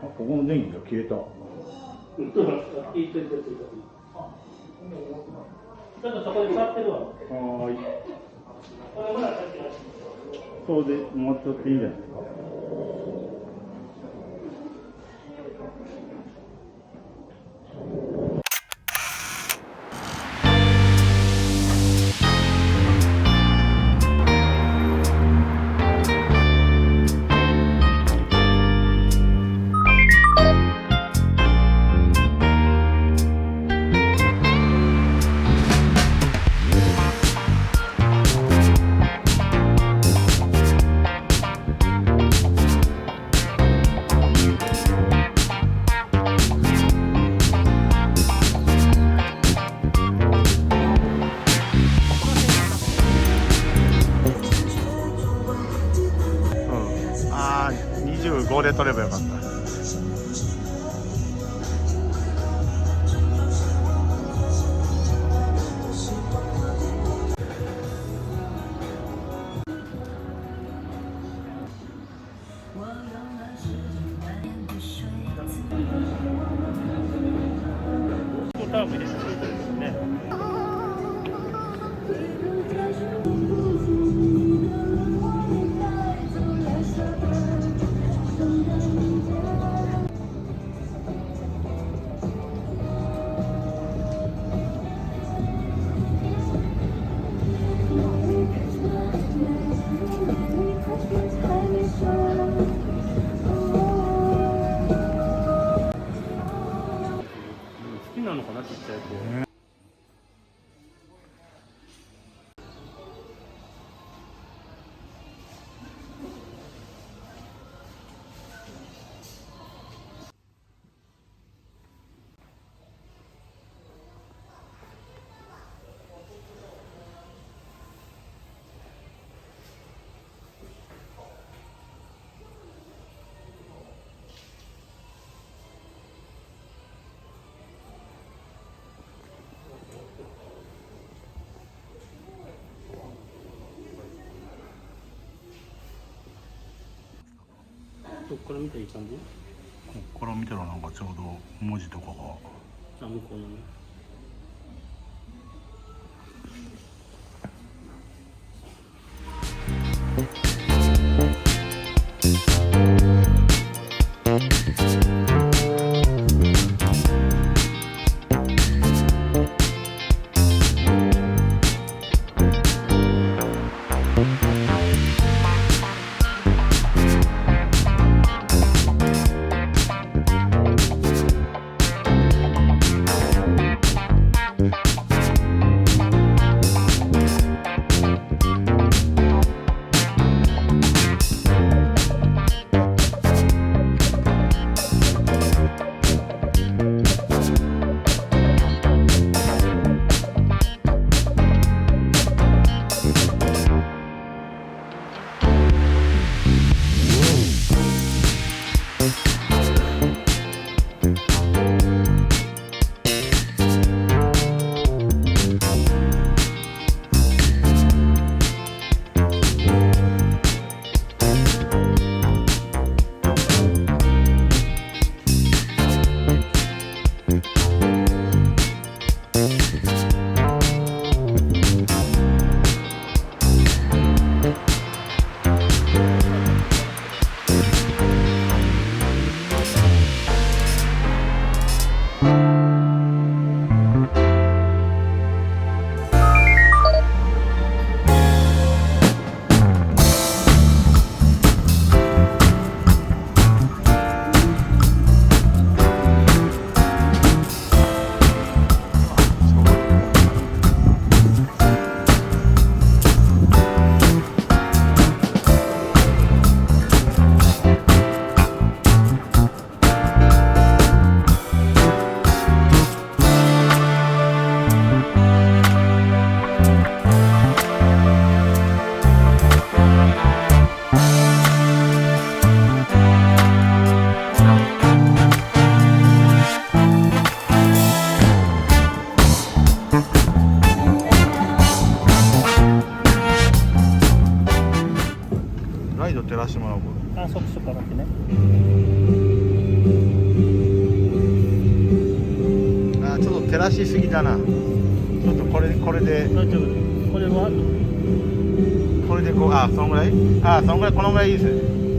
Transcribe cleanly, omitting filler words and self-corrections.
ここの電気が消えた。ちょっとそこで座ってるわ。はい。そうで、もうちょっといいんじゃないですか。25で撮ればよかった。ターム入れてくれてるんですね。好きなのかな、ちっちゃい子。どっから見たらいい感じ？こっから見たらなんかちょうど文字とかが。あ、向こうのね。ライド照らしてもらおう。あ、そっかだってね。照らしすぎだな。ちょっとこれで大丈夫。これはこれでこう、あ、そのぐらい、あ、そのぐらい、このぐらいいいですね。